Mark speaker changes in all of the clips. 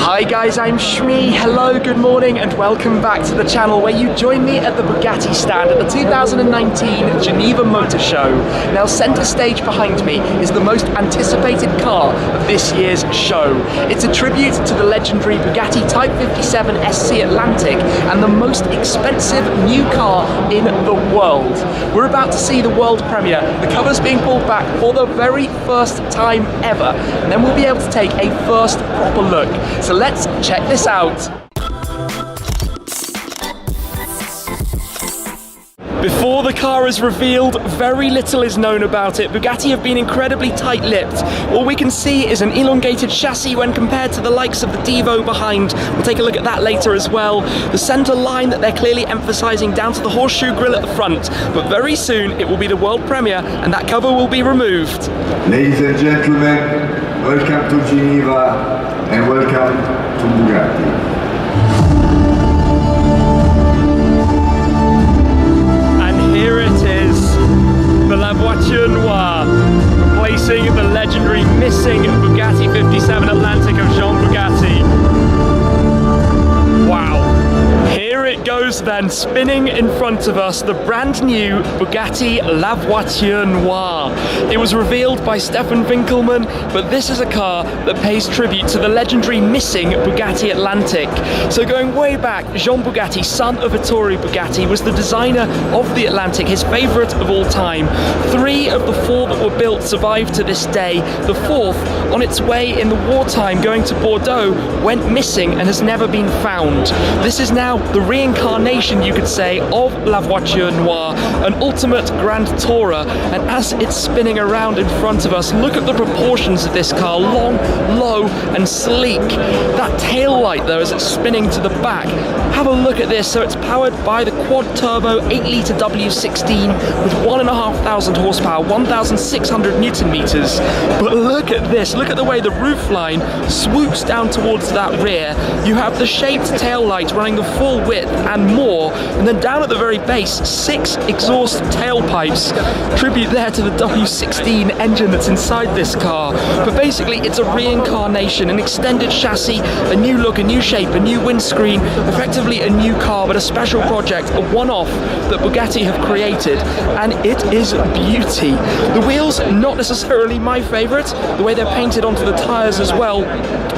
Speaker 1: Hi guys, I'm Shmi. Hello, good morning, and welcome back to the channel where you join me at the Bugatti stand at the 2019 Geneva Motor Show. Now, center stage behind me is the most anticipated car of this year's show. It's a tribute to the legendary Bugatti Type 57 SC Atlantic and the most expensive new car in the world. We're about to see the world premiere. The cover's being pulled back for the very first time ever, and then we'll be able to take a first proper look. So let's check this out. Before the car is revealed, very little is known about it. Bugatti have been incredibly tight-lipped. All we can see is an elongated chassis when compared to the likes of the Devo behind. We'll take a look at that later as well. The center line that they're clearly emphasizing down to the horseshoe grille at the front. But very soon it will be the world premiere and that cover will be removed.
Speaker 2: Ladies and gentlemen, welcome to Geneva and welcome to Bugatti.
Speaker 1: Here it is, the La Voiture Noire, replacing the legendary missing Bugatti 57 Atlantic of Jean Bugatti. Wow. Here it goes then, spinning in front of us, the brand new Bugatti La Voiture Noire. It was revealed by Stefan Winkelmann, but this is a car that pays tribute to the legendary missing Bugatti Atlantic. So going way back, Jean Bugatti, son of Ettore Bugatti, was the designer of the Atlantic, his favorite of all time. 3 of the 4 that were built survived to this day. The 4th, on its way in the wartime going to Bordeaux, went missing and has never been found. This is now the reincarnation, you could say, of La Voiture Noire, an ultimate grand tourer. And as it's spinning around in front of us, look at the proportions of this car, long, low and sleek. That tail light though, as it's spinning to the back, have a look at this. So it's powered by the quad turbo 8-litre W16 with 1,500 horsepower, 1,600 Newton meters. But look at this, look at the way the roofline swoops down towards that rear. You have the shaped tail light running the full width and more, and then down at the very base, 6 exhaust tailpipes. Tribute there to the W16 engine that's inside this car. But basically it's a reincarnation, an extended chassis, a new look, a new shape, a new windscreen, effectively a new car, but a special project, a one-off that Bugatti have created, and it is beauty. The wheels, not necessarily my favorite, the way they're painted onto the tires as well.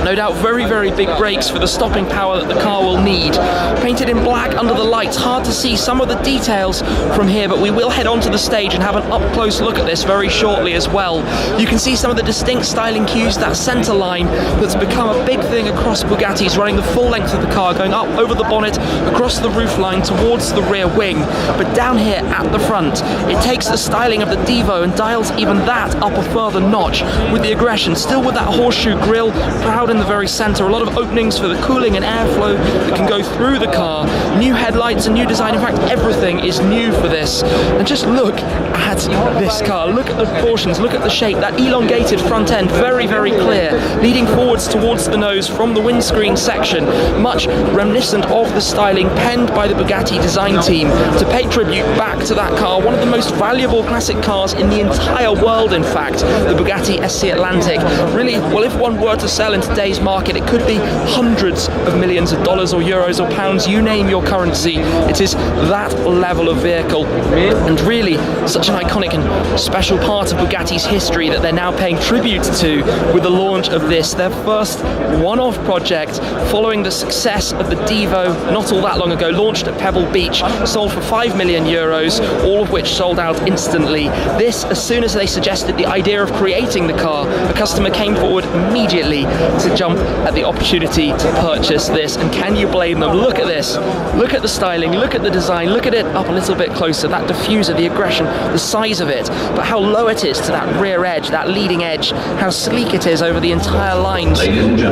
Speaker 1: No doubt very, very big brakes for the stopping power that the car will need. Painted in black under the lights, hard to see some of the details from here, but we will head onto the stage and have an up-close look at this very shortly as well. You can see some of the distinct styling cues, that centre line that's become a big thing across Bugattis, running the full length of the car, going up over the bonnet, across the roofline towards the rear wing. But down here at the front, it takes the styling of the Devo and dials even that up a further notch with the aggression, still with that horseshoe grille, proud in the very centre, a lot of openings for the cooling and airflow that can go through the car, new headlights, a new design. In fact, everything is new for this. And just look at this car, look at the proportions, look at the shape, that elongated front end, very, very clear, leading forwards towards the nose from the windscreen section, much reminiscent of the styling penned by the Bugatti design team to pay tribute back to that car, one of the most valuable classic cars in the entire world, in fact, the Bugatti SC Atlantic. Really, well, if one were to sell in today's market, it could be hundreds of millions of dollars or euros or pounds, you name your currency. It is that level of vehicle, and really such an iconic and special part of Bugatti's history that they're now paying tribute to with the launch of this, their first one-off project following the success of the Devo not all that long ago, launched at Pebble Beach, sold for 5 million euros, all of which sold out instantly. This, as soon as they suggested the idea of creating the car, a customer came forward immediately to jump at the opportunity to purchase this. And can you blame them? Look at this, look at the styling, look at the design, look at it up a little bit closer, that diffuser, the aggression, the size of it, but how low it is to that rear edge, that leading edge, how sleek it is over the entire lines,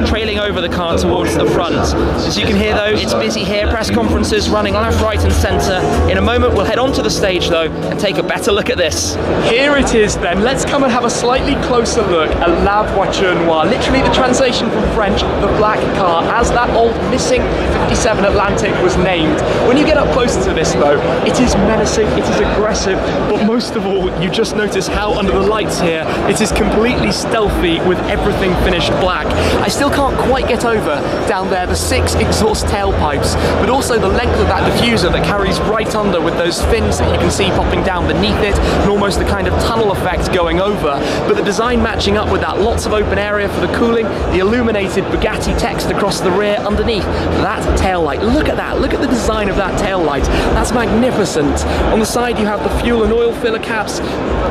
Speaker 1: trailing over the car towards the front. As you can hear though, it's busy here, press conferences running left, right and centre. In a moment we'll head onto the stage though and take a better look at this. Here it is then, let's come and have a slightly closer look at La Voiture Noire, literally the translation from French, the black car, as that old missing 57 Atlantic was named. speed. When you get up closer to this though, it is menacing, it is aggressive, but most of all, you just notice how under the lights here, it is completely stealthy with everything finished black. I still can't quite get over down there the 6 exhaust tailpipes, but also the length of that diffuser that carries right under with those fins that you can see popping down beneath it, and almost the kind of tunnel effect going over. But the design matching up with that, lots of open area for the cooling, the illuminated Bugatti text across the rear underneath that tail light. Look at that, look at the design of that tail light. That's magnificent. On the side you have the fuel and oil filler caps,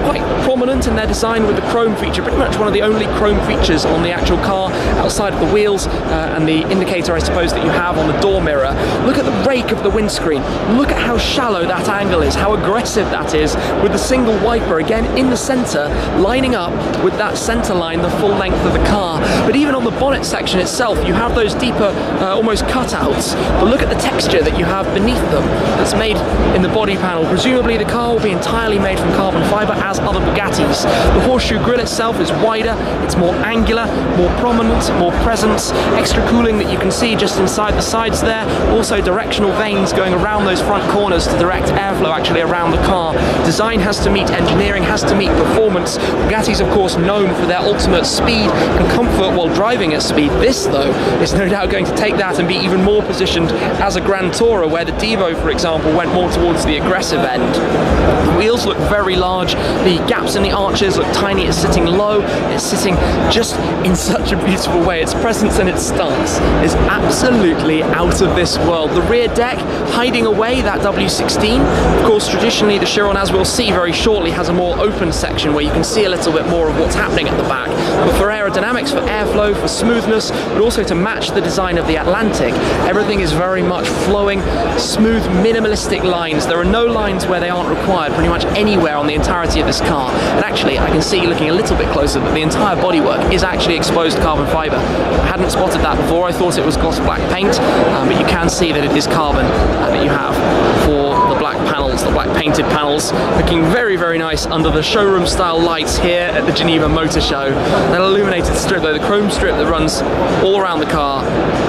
Speaker 1: quite prominent in their design with the chrome feature, pretty much one of the only chrome features on the actual car outside of the wheels and the indicator I suppose that you have on the door mirror. Look at the rake of the windscreen, look at how shallow that angle is, how aggressive that is, with the single wiper again in the centre, lining up with that centre line the full length of the car. But even on the bonnet section itself you have those deeper almost cutouts, but look at the texture that you have beneath them that's made in the body panel. Presumably the car will be entirely made from carbon fibre as other Bugattis. The horseshoe grille itself is wider, it's more angular, more prominent, more presence, extra cooling that you can see just inside the sides there, also directional vanes going around those front corners to direct airflow actually around the car. Design has to meet engineering, has to meet performance. Bugatti's of course known for their ultimate speed and comfort while driving at speed. This though is no doubt going to take that and be even more positioned as a Grand Tourer, where the Devo for example went more towards the aggressive end. The wheels look very large, the gaps in the arches look tiny, it's sitting low, it's sitting just in such a beautiful way. Its presence and its stance is absolutely out of this world. The rear deck hiding away that W16. Of course traditionally the Chiron, as we'll see very shortly, has a more open section where you can see a little bit more of what's happening at the back. But for aerodynamics, for airflow, for smoothness, but also to match the design of the Atlantic, everything is very much flowing, smooth, minimalistic lines. There are no lines where they aren't required pretty much anywhere on the entirety of this car. And actually I can see looking a little bit closer that the entire bodywork is actually exposed carbon fibre. I hadn't spotted that before, I thought it was gloss black paint, but you can see that it is carbon that you have for the black panels, the black painted panels, looking very, very nice under the showroom style lights here at the Geneva Motor Show. That illuminated strip though, the chrome strip that runs all around the car,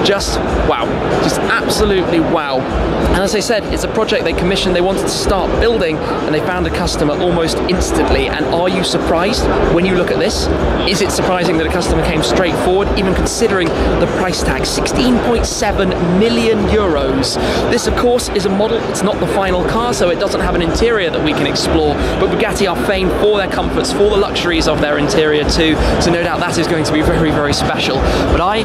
Speaker 1: just wow, just absolutely wow. And as I said, it's a project they commissioned, they wanted to start building, and they found a customer almost instantly. And are you surprised when you look at this? Is it surprising that a customer came straight forward, even considering the price tag, 16.7 million euros. This of course is a model, it's not the final car, so it doesn't have an interior that we can explore, but Bugatti are famed for their comforts, for the luxuries of their interior too, so no doubt that is going to be very, very special. But I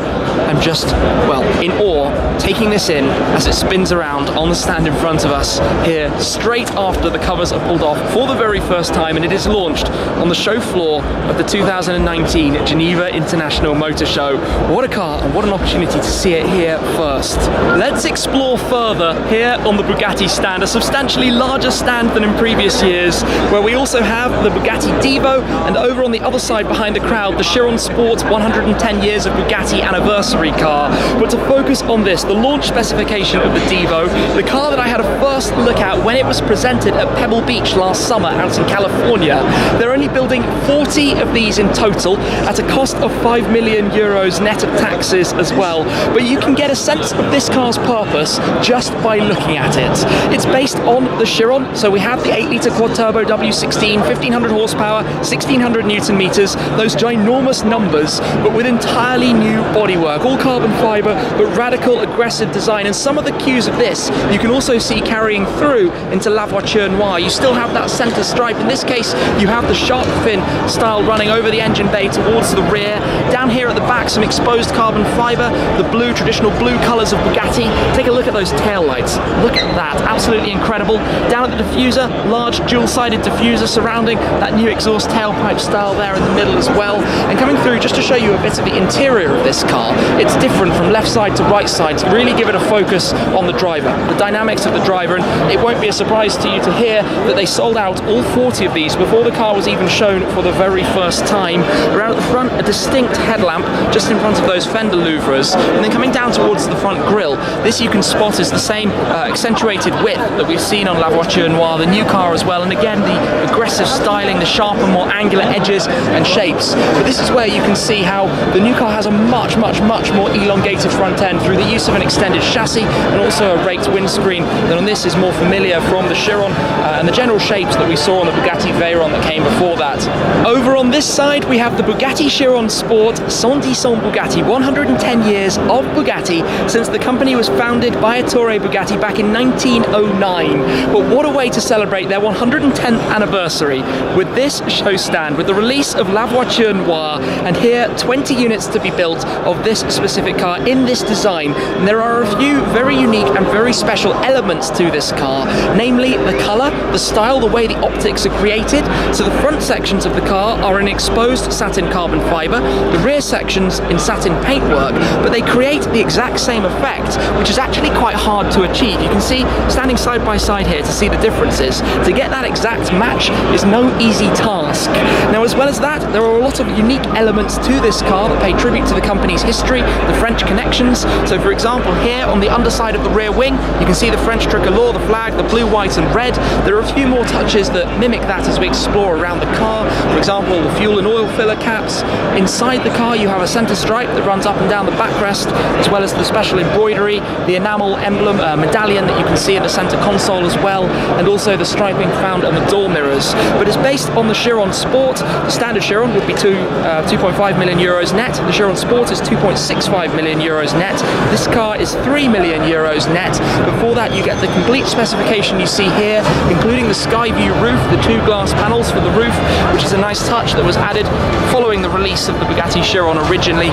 Speaker 1: am just, well, in awe, taking this in as it spins around on the stand in front of us here, straight after the covers are pulled off for the very first time, and it is launched on the show floor of the 2019 Geneva International Motor Show. What a car, and what an opportunity to see it here first. Let's explore further here on the Bugatti stand, a substantially larger stand than in previous years, where we also have the Bugatti Devo, and over on the other side behind the crowd, the Chiron Sport's 110 years of Bugatti anniversary car. But to focus on this, the launch specification of the Devo, the car that I had a first look at when it was presented at Pebble Beach last summer out in California. They're only building 40 of these in total at a cost of 5 million euros net of taxes as well. But you can get a sense of this car's purpose just by looking at it. It's based on the Chiron, so we have the 8-litre quad-turbo W16, 1500 horsepower, 1600 newton meters, those ginormous numbers, but with entirely new bodywork, all carbon fibre, but radical, aggressive design. And some of the cues of this you can also see carrying through into La Voiture Noire. You still have that centre stripe. In this case, you have the shark fin style running over the engine bay towards the rear. Down here at the back, some exposed carbon fibre, the blue, traditional blue colours of Bugatti. Take a look at those tail lights. Look at that, absolutely incredible. Down at the diffuser, large dual-sided diffuser surrounding that new exhaust tailpipe style there in the middle as well. And coming through, just to show you a bit of the interior of this car, it's different from left side to right side to really give it a focus on the driver, the dynamics of the driver. And it won't be a surprise to you to hear that they sold out all 40 of these before the car was even shown for the very first time. Around at the front, a distinct headlamp just in front of those fender louvres, and then coming down towards the front grille, this you can spot is the same accentuated width that we we've seen on La Voiture Noire, the new car as well, and again the aggressive styling, the sharper, more angular edges and shapes. But this is where you can see how the new car has a much more elongated front end through the use of an extended chassis and also a raked windscreen that on this is more familiar from the Chiron and the general shapes that we saw on the Bugatti Veyron that came before that. Over on this side we have the Bugatti Chiron Sport 110 ans Bugatti, 110 years of Bugatti since the company was founded by Ettore Bugatti back in 1909. But what a way to celebrate their 110th anniversary with this show stand, with the release of La Voiture Noire, and here 20 units to be built of this specific car in this design. And there are a few very unique and very special elements to this car, namely the colour, the style, the way the optics are created. So the front sections of the car are in exposed satin carbon fibre, the rear sections in satin paintwork, but they create the exact same effect, which is actually quite hard to achieve. You can see, standing side by side here to see the differences. To get that exact match is no easy task. Now, as well as that, there are a lot of unique elements to this car that pay tribute to the company's history, the French connections. So for example, here on the underside of the rear wing, you can see the French tricolor, the flag, the blue, white and red. There are a few more touches that mimic that as we explore around the car. For example, the fuel and oil filler caps. Inside the car you have a centre stripe that runs up and down the backrest, as well as the special embroidery, the enamel emblem medallion that you can see in the centre console as well, and also the striping found on the door mirrors. But it's based on the Chiron Sport. The standard Chiron would be 2.5 million euros net. The Chiron Sport is 2.65 million euros net. This car is 3 million euros net. Before that you get the complete specification you see here, including the sky view roof, the two glass panels for the roof, which is a nice touch that was added following the release of the Bugatti Chiron originally.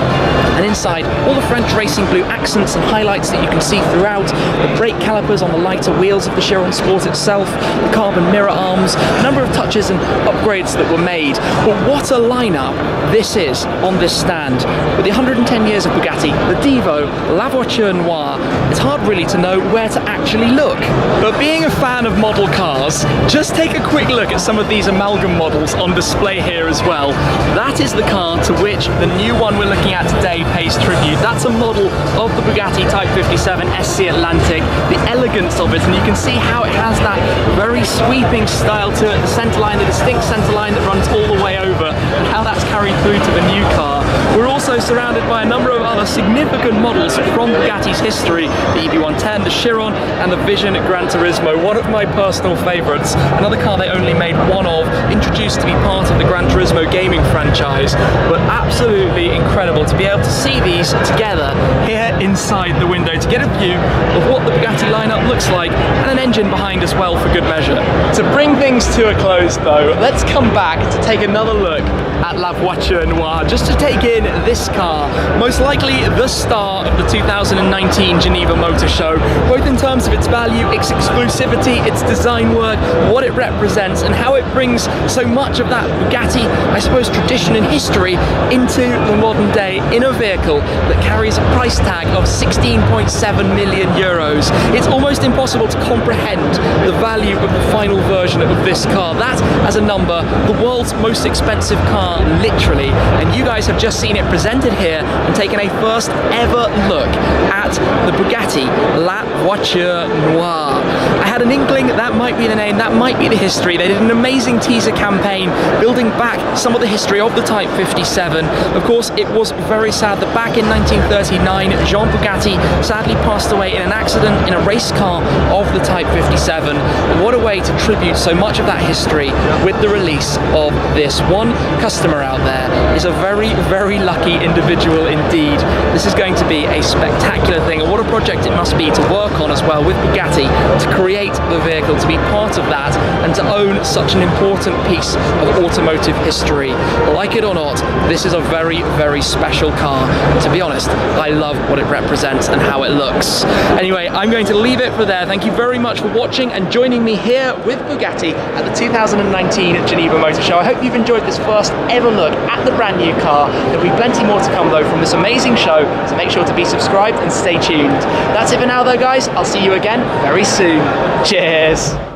Speaker 1: And inside, all the French racing blue accents and highlights that you can see throughout, the brake calipers on the lighter wheels of the Chiron Sport itself, the carbon mirror arms, a number of touches and upgrades that were made. But what a lineup this is on this stand. With the 110 years of Bugatti, the Divo, La Voiture Noire, it's hard really to know where to actually look. But being a fan of model cars, just take a quick look at some of these amalgam models on display here as well. That is the car to which the new one we're looking at today pays tribute. That's a model of the Bugatti Type 57 SC Atlantic, the elegance of it, and you can see how it has that very sweeping style to it, the centerline, the distinct centerline that runs all the way over, and how that's carried through to the new car. We're also surrounded by a number of other significant models from Bugatti's history, the EB110, the Chiron, and the Vision Gran Turismo, one of my personal favourites, another car they only made one of, introduced to be part of the Gran Turismo gaming franchise, but absolutely incredible to be able to see these together here inside the window, to get a view of what the Bugatti lineup looks like, and an engine behind as well for good measure. To bring things to a close though, let's come back to take another look at La Voiture Noire, just to take in this car, most likely the star of the 2019 Geneva Motor Show, both in terms of its value, its exclusivity, its design work, what it represents, and how it brings so much of that Bugatti, I suppose, tradition and history into the modern day in a vehicle that carries a price tag of 16.7 million euros. It's almost impossible to comprehend the value of the final version of this car. That, as a number, the world's most expensive car, literally, and you guys have just seen it presented here and taken a first ever look at the Bugatti La Voiture Noire. I had an inkling that might be the name, that might be the history. They did an amazing teaser campaign building back some of the history of the Type 57. Of course, it was very sad that back in 1939, Jean Bugatti sadly passed away in an accident in a race car of the Type 57. What a way to tribute so much of that history with the release of this. One customer out there is a very, very lucky individual indeed. This is going to be a spectacular thing, and what a project it must be to work on as well with Bugatti, to create the vehicle, to be part of that, and to own such an important piece of automotive history. Like it or not, this is a very, very special car. To be honest, I love what it represents and how it looks. Anyway, I'm going to leave it for there. Thank you very much for watching and joining me here with Bugatti at the 2019 Geneva Motor Show. I hope you've enjoyed this first ever look at the brand new car. There'll be plenty more to come though from this amazing show, so make sure to be subscribed and stay tuned. That's it for now though guys, I'll see you again very soon. Cheers!